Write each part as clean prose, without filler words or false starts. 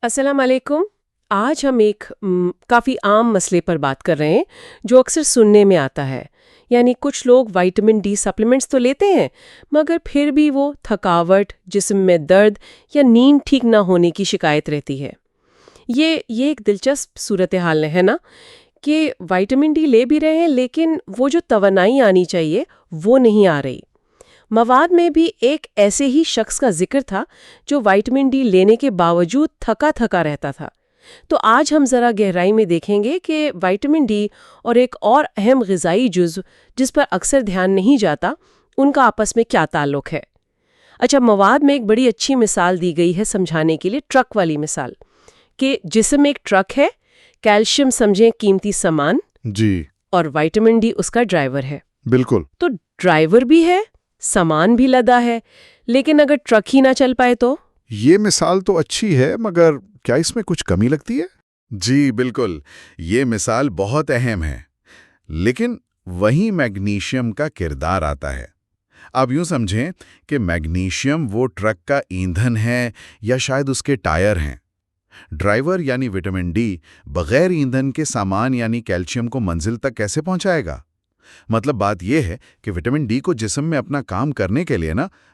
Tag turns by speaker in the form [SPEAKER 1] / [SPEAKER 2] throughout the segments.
[SPEAKER 1] السلام علیکم۔ آج ہم ایک کافی عام مسئلے پر بات کر رہے ہیں جو اکثر سننے میں آتا ہے۔ یعنی کچھ لوگ وائٹامن ڈی سپلیمنٹس تو لیتے ہیں مگر پھر بھی وہ تھکاوٹ، جسم میں درد یا نیند ٹھیک نہ ہونے کی شکایت رہتی ہے۔ یہ ایک دلچسپ صورتحال ہے نا کہ وائٹامن ڈی لے بھی رہے ہیں لیکن وہ جو توانائی آنی چاہیے وہ نہیں آ رہی۔ مواد میں بھی ایک ایسے ہی شخص کا ذکر تھا جو وائٹامن ڈی لینے کے باوجود تھکا تھکا رہتا تھا۔ تو آج ہم ذرا گہرائی میں دیکھیں گے کہ وائٹامن ڈی اور ایک اور اہم غذائی جزو جس پر اکثر دھیان نہیں جاتا، ان کا آپس میں کیا تعلق ہے۔ اچھا، مواد میں ایک بڑی اچھی مثال دی گئی ہے سمجھانے کے لیے، ٹرک والی مثال، کہ جسم ایک ٹرک ہے، کیلشیم سمجھیں قیمتی سامان،
[SPEAKER 2] جی
[SPEAKER 1] اور وائٹامن ڈی اس کا ڈرائیور ہے۔
[SPEAKER 2] بالکل۔
[SPEAKER 1] تو ڈرائیور بھی ہے، سامان بھی لدا ہے، لیکن اگر ٹرک ہی نہ چل پائے تو؟
[SPEAKER 2] یہ مثال تو اچھی ہے مگر کیا اس میں کچھ کمی لگتی ہے؟ جی بالکل، یہ مثال بہت اہم ہے، لیکن وہیں میگنیشیم کا کردار آتا ہے۔ آپ یوں سمجھیں کہ میگنیشیم وہ ٹرک کا ایندھن ہے یا شاید اس کے ٹائر ہیں۔ ڈرائیور یعنی وٹامن ڈی بغیر ایندھن کے سامان یعنی کیلشیم کو منزل تک کیسے پہنچائے گا؟ مطلب بات یہ ہے کہ وٹامن ڈی کو جسم میں اپنا کام کرنے کے لیے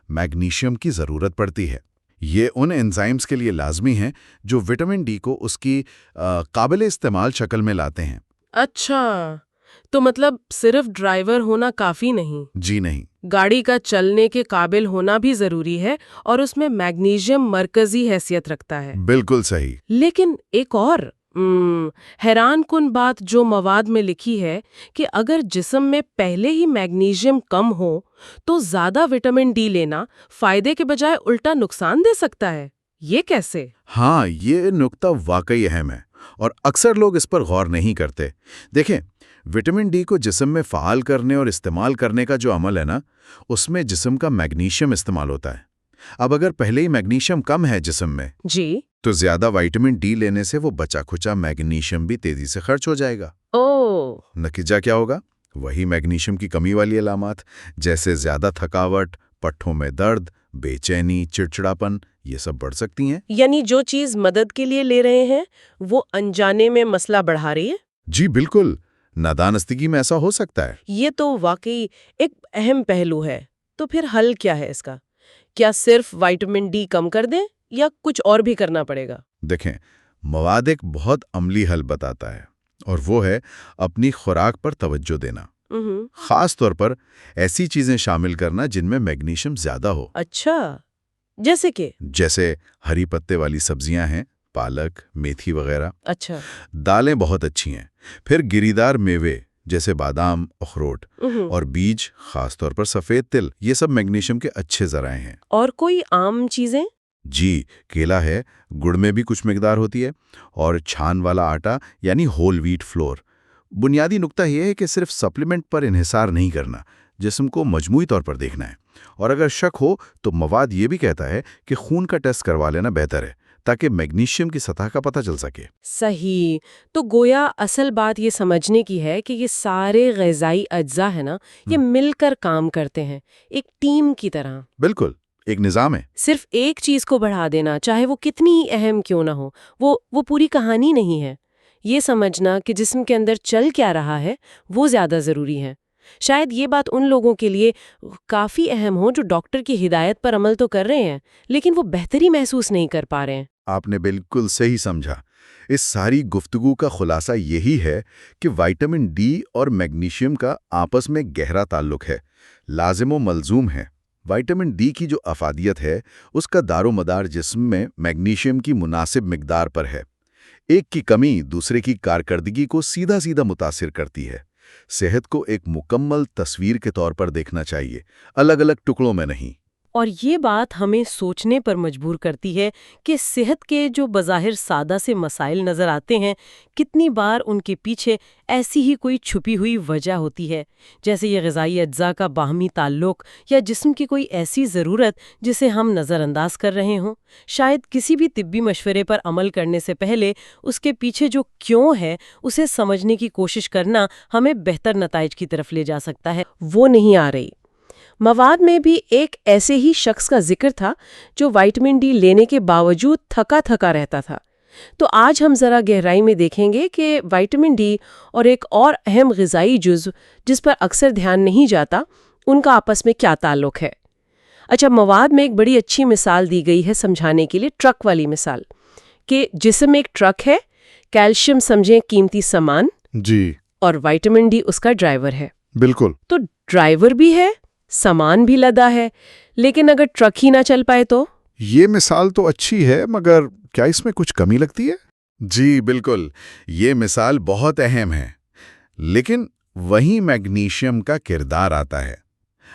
[SPEAKER 2] میگنیشیم کی ضرورت پڑتی ہے۔ یہ ان انزائمز کے لیے لازمی ہیں جو وٹامن ڈی کو اس کی قابل استعمال شکل میں لاتے ہیں۔
[SPEAKER 1] اچھا، تو مطلب صرف ڈرائیور ہونا کافی نہیں؟
[SPEAKER 2] جی نہیں،
[SPEAKER 1] گاڑی کا چلنے کے قابل ہونا بھی ضروری ہے اور اس میں میگنیشیم مرکزی حیثیت رکھتا ہے۔
[SPEAKER 2] بالکل صحیح۔
[SPEAKER 1] لیکن ایک اور حیران کن بات جو مواد میں لکھی ہے کہ اگر جسم میں پہلے ہی میگنیشیم کم ہو تو زیادہ وٹامن ڈی لینا فائدے کے بجائے الٹا نقصان دے سکتا ہے۔ یہ کیسے؟
[SPEAKER 2] ہاں، یہ نقطہ واقعی اہم ہے اور اکثر لوگ اس پر غور نہیں کرتے۔ دیکھیں، وٹامن ڈی کو جسم میں فعال کرنے اور استعمال کرنے کا جو عمل ہے اس میں جسم کا میگنیشیم استعمال ہوتا ہے۔ اب اگر پہلے ہی میگنیشیم کم ہے جسم میں
[SPEAKER 1] جی،
[SPEAKER 2] تو زیادہ وائٹامن ڈی لینے سے وہ بچا کھچا میگنیشیم بھی تیزی سے خرچ ہو جائے گا۔ نتیجہ کیا ہوگا؟ وہی میگنیشیم کی کمی والی علامات جیسے زیادہ تھکاوٹ، پٹھوں میں درد، بے چینی، چڑچڑاپن، یہ سب بڑھ سکتی ہیں۔
[SPEAKER 1] یعنی جو چیز مدد کے لیے لے رہے ہیں وہ انجانے میں مسئلہ بڑھا رہی ہے۔
[SPEAKER 2] جی بالکل، نادانستگی میں ایسا ہو سکتا ہے۔
[SPEAKER 1] یہ تو واقعی ایک اہم پہلو ہے۔ تو پھر حل کیا ہے اس کا؟ کیا صرف وائٹامن ڈی کم کر دیں یا کچھ اور بھی کرنا پڑے گا؟
[SPEAKER 2] دیکھیں، مواد ایک بہت عملی حل بتاتا ہے اور وہ ہے اپنی خوراک پر توجہ دینا، خاص طور پر ایسی چیزیں شامل کرنا جن میں میگنیشیم زیادہ ہو۔
[SPEAKER 1] اچھا، جیسے
[SPEAKER 2] ہری پتے والی سبزیاں ہیں، پالک، میتھی وغیرہ۔
[SPEAKER 1] اچھا،
[SPEAKER 2] دالیں بہت اچھی ہیں۔ پھر گریدار میوے جیسے بادام، اخروٹ اور بیج، خاص طور پر سفید تل، یہ سب میگنیشیم کے اچھے ذرائع ہیں۔
[SPEAKER 1] اور کوئی عام چیزیں؟
[SPEAKER 2] جی، کیلا ہے، گڑ میں بھی کچھ مقدار ہوتی ہے، اور چھان والا آٹا یعنی ہول ویٹ فلور۔ بنیادی نقطہ یہ ہے کہ صرف سپلیمنٹ پر انحصار نہیں کرنا، جسم کو مجموعی طور پر دیکھنا ہے۔ اور اگر شک ہو تو مواد یہ بھی کہتا ہے کہ خون کا ٹیسٹ کروا لینا بہتر ہے تاکہ میگنیشیم کی سطح کا پتہ چل سکے۔
[SPEAKER 1] صحیح، تو گویا اصل بات یہ سمجھنے کی ہے کہ یہ سارے غذائی اجزاء ہیں یہ مل کر کام کرتے ہیں، ایک ٹیم کی طرح۔
[SPEAKER 2] بالکل، ایک نظام ہے۔
[SPEAKER 1] صرف ایک چیز کو بڑھا دینا، چاہے وہ کتنی ہی اہم کیوں نہ ہو، وہ پوری کہانی نہیں ہے۔ یہ سمجھنا کہ جسم کے اندر چل کیا رہا ہے وہ زیادہ ضروری ہے۔ شاید یہ بات ان لوگوں کے لیے کافی اہم ہو جو ڈاکٹر کی ہدایت پر عمل تو کر رہے ہیں لیکن وہ بہتری محسوس نہیں کر پا رہے ہیں۔
[SPEAKER 2] آپ نے بالکل صحیح سمجھا۔ اس ساری گفتگو کا خلاصہ یہی ہے کہ وائٹامن ڈی اور میگنیشیم کا آپس میں گہرا تعلق ہے، لازم و ملزوم ہے۔ وائٹامن ڈی کی جو افادیت ہے اس کا دار و مدار جسم میں میگنیشیم کی مناسب مقدار پر ہے۔ ایک کی کمی دوسرے کی کارکردگی کو سیدھا سیدھا متاثر کرتی ہے۔ صحت کو ایک مکمل تصویر کے طور پر دیکھنا چاہیے، الگ الگ ٹکڑوں میں نہیں۔
[SPEAKER 1] اور یہ بات ہمیں سوچنے پر مجبور کرتی ہے کہ صحت کے جو بظاہر سادہ سے مسائل نظر آتے ہیں، کتنی بار ان کے پیچھے ایسی ہی کوئی چھپی ہوئی وجہ ہوتی ہے، جیسے یہ غذائی اجزاء کا باہمی تعلق یا جسم کی کوئی ایسی ضرورت جسے ہم نظر انداز کر رہے ہوں۔ شاید کسی بھی طبی مشورے پر عمل کرنے سے پہلے اس کے پیچھے جو کیوں ہے اسے سمجھنے کی کوشش کرنا ہمیں بہتر نتائج کی طرف لے جا سکتا ہے۔ وہ نہیں آ رہی۔ مواد میں بھی ایک ایسے ہی شخص کا ذکر تھا جو وائٹامن ڈی لینے کے باوجود تھکا تھکا رہتا تھا۔ تو آج ہم ذرا گہرائی میں دیکھیں گے کہ وائٹامن ڈی اور ایک اور اہم غذائی جزو جس پر اکثر دھیان نہیں جاتا، ان کا آپس میں کیا تعلق ہے۔ اچھا، مواد میں ایک بڑی اچھی مثال دی گئی ہے سمجھانے کے لیے، ٹرک والی مثال، کہ جسم میں ایک ٹرک ہے، کیلشیم سمجھیں قیمتی سامان،
[SPEAKER 2] جی
[SPEAKER 1] اور وائٹامن ڈی اس کا ڈرائیور ہے۔
[SPEAKER 2] بالکل۔
[SPEAKER 1] تو ڈرائیور بھی ہے، سامان بھی لدا ہے، لیکن اگر ٹرک ہی نہ چل پائے تو؟
[SPEAKER 2] یہ مثال تو اچھی ہے، مگر کیا اس میں کچھ کمی لگتی ہے؟ جی بالکل، یہ مثال بہت اہم ہے، لیکن وہیں میگنیشیم کا کردار آتا ہے۔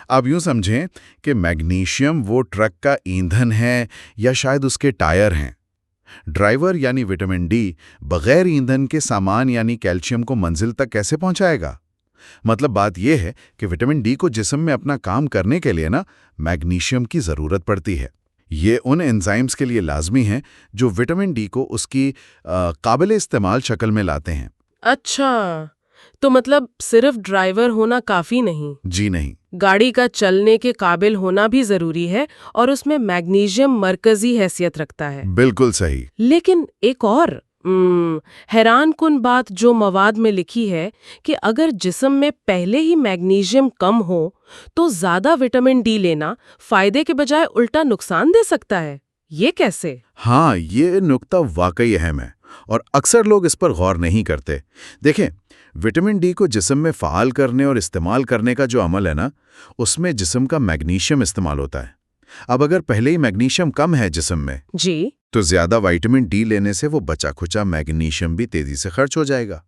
[SPEAKER 2] آپ یوں سمجھیں کہ میگنیشیم وہ ٹرک کا ایندھن ہے یا شاید اس کے ٹائر ہیں۔ ڈرائیور یعنی وٹامن ڈی بغیر ایندھن کے سامان یعنی کیلشیم کو منزل تک کیسے پہنچائے گا؟ مطلب بات یہ ہے کہ وٹامن ڈی کو جسم میں اپنا کام کرنے کے لیے میگنیشیم کی ضرورت پڑتی ہے۔ یہ ان انزائمز کے لیے لازمی ہیں جو وٹامن ڈی کو اس کی قابل استعمال شکل میں لاتے ہیں۔
[SPEAKER 3] اچھا، تو مطلب صرف ڈرائیور ہونا کافی نہیں؟
[SPEAKER 2] جی نہیں،
[SPEAKER 3] گاڑی کا چلنے کے قابل ہونا بھی ضروری ہے، اور اس میں میگنیشیم مرکزی حیثیت رکھتا ہے۔
[SPEAKER 2] بالکل صحیح۔
[SPEAKER 3] لیکن ایک اور حیران کن بات جو مواد میں لکھی ہے کہ اگر جسم میں پہلے ہی میگنیشیم کم ہو تو زیادہ وٹامن ڈی لینا فائدے کے بجائے الٹا نقصان دے سکتا ہے۔ یہ کیسے؟
[SPEAKER 2] ہاں، یہ نکتہ واقعی اہم ہے اور اکثر لوگ اس پر غور نہیں کرتے۔ دیکھیں، وٹامن ڈی کو جسم میں فعال کرنے اور استعمال کرنے کا جو عمل ہے اس میں جسم کا میگنیشیم استعمال ہوتا ہے۔ اب اگر پہلے ہی میگنیشیم کم ہے جسم میں
[SPEAKER 3] جی،
[SPEAKER 2] تو زیادہ وائٹامن ڈی لینے سے وہ بچا کھچا میگنیشیم بھی تیزی سے خرچ ہو جائے گا۔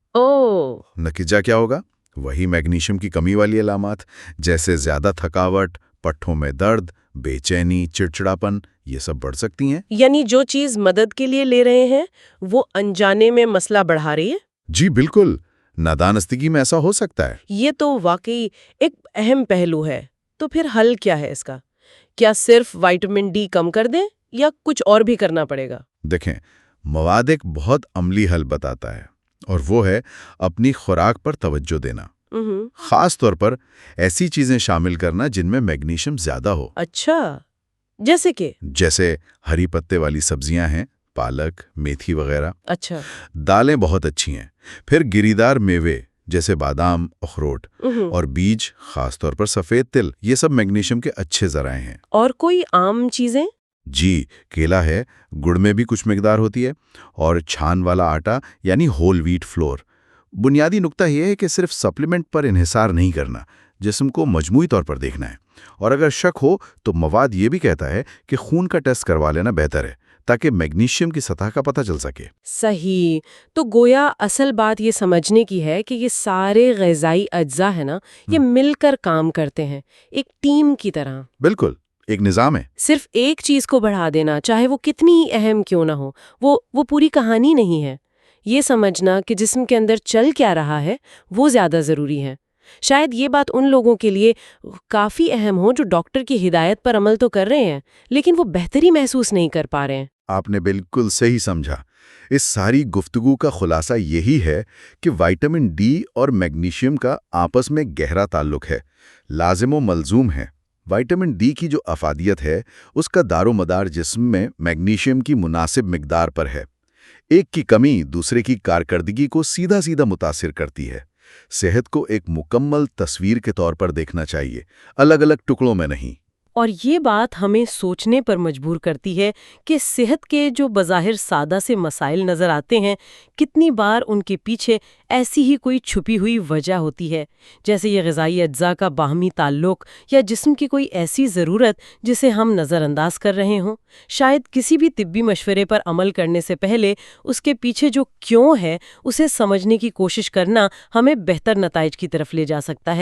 [SPEAKER 2] نتیجہ کیا ہوگا؟ وہی میگنیشیم کی کمی والی علامات جیسے زیادہ تھکاوٹ، پٹھوں میں درد، بے چینی، چڑچڑاپن، یہ سب بڑھ سکتی ہیں۔
[SPEAKER 3] یعنی جو چیز مدد کے لیے لے رہے ہیں وہ انجانے میں مسئلہ بڑھا رہی ہے۔
[SPEAKER 2] جی بالکل، نادانستگی میں ایسا ہو سکتا ہے۔
[SPEAKER 3] یہ تو واقعی ایک اہم پہلو ہے۔ تو پھر حل کیا ہے اس کا؟ کیا صرف وائٹامن ڈی کم کر دیں یا کچھ اور بھی کرنا پڑے گا؟
[SPEAKER 2] دیکھیں، مواد ایک بہت عملی حل بتاتا ہے، اور وہ ہے اپنی خوراک پر توجہ دینا، خاص طور پر ایسی چیزیں شامل کرنا جن میں میگنیشیم زیادہ ہو۔
[SPEAKER 3] اچھا، جیسے
[SPEAKER 2] ہری پتے والی سبزیاں ہیں، پالک، میتھی وغیرہ۔
[SPEAKER 3] اچھا،
[SPEAKER 2] دالیں بہت اچھی ہیں۔ پھر گری دار میوے جیسے بادام، اخروٹ اور بیج، خاص طور پر سفید تل، یہ سب میگنیشیم کے اچھے ذرائع ہیں۔
[SPEAKER 3] اور کوئی عام چیزیں؟
[SPEAKER 2] جی، کیلا ہے، گڑ میں بھی کچھ مقدار ہوتی ہے، اور چھان والا آٹا یعنی ہول ویٹ فلور۔ بنیادی نکتہ یہ ہے کہ صرف سپلیمنٹ پر انحصار نہیں کرنا، جسم کو مجموعی طور پر دیکھنا ہے۔ اور اگر شک ہو تو مواد یہ بھی کہتا ہے کہ خون کا ٹیسٹ کروا لینا بہتر ہے تاکہ میگنیشیم کی سطح کا پتہ چل سکے۔
[SPEAKER 3] صحیح، تو گویا اصل بات یہ سمجھنے کی ہے کہ یہ سارے غذائی اجزاء ہیں یہ مل کر کام کرتے ہیں، ایک ٹیم کی طرح۔
[SPEAKER 2] بالکل، ایک نظام ہے۔
[SPEAKER 3] صرف ایک چیز کو بڑھا دینا، چاہے وہ کتنی ہی اہم کیوں نہ ہو، وہ پوری کہانی نہیں ہے۔ یہ سمجھنا کہ جسم کے اندر چل کیا رہا ہے وہ زیادہ ضروری ہے۔ شاید یہ بات ان لوگوں کے لیے کافی اہم ہو جو ڈاکٹر کی ہدایت پر عمل تو کر رہے ہیں لیکن وہ بہتری محسوس نہیں کر پا رہے ہیں۔
[SPEAKER 2] آپ نے بالکل صحیح سمجھا۔ اس ساری گفتگو کا خلاصہ یہی ہے کہ وائٹامن ڈی اور میگنیشیم کا آپس میں گہرا تعلق ہے، لازم و ملزوم ہے۔ وائٹامن ڈی کی جو افادیت ہے اس کا دار و مدار جسم میں میگنیشیم کی مناسب مقدار پر ہے۔ ایک کی کمی دوسرے کی کارکردگی کو سیدھا متاثر کرتی ہے۔ صحت کو ایک مکمل تصویر کے طور پر دیکھنا چاہیے، الگ الگ ٹکڑوں میں نہیں۔
[SPEAKER 3] اور یہ بات ہمیں سوچنے پر مجبور کرتی ہے کہ صحت کے جو بظاہر سادہ سے مسائل نظر آتے ہیں، کتنی بار ان کے پیچھے ایسی ہی کوئی چھپی ہوئی وجہ ہوتی ہے، جیسے یہ غذائی اجزاء کا باہمی تعلق یا جسم کی کوئی ایسی ضرورت جسے ہم نظر انداز کر رہے ہوں۔ شاید کسی بھی طبی مشورے پر عمل کرنے سے پہلے اس کے پیچھے جو کیوں ہے اسے سمجھنے کی کوشش کرنا ہمیں بہتر نتائج کی طرف لے جا سکتا ہے۔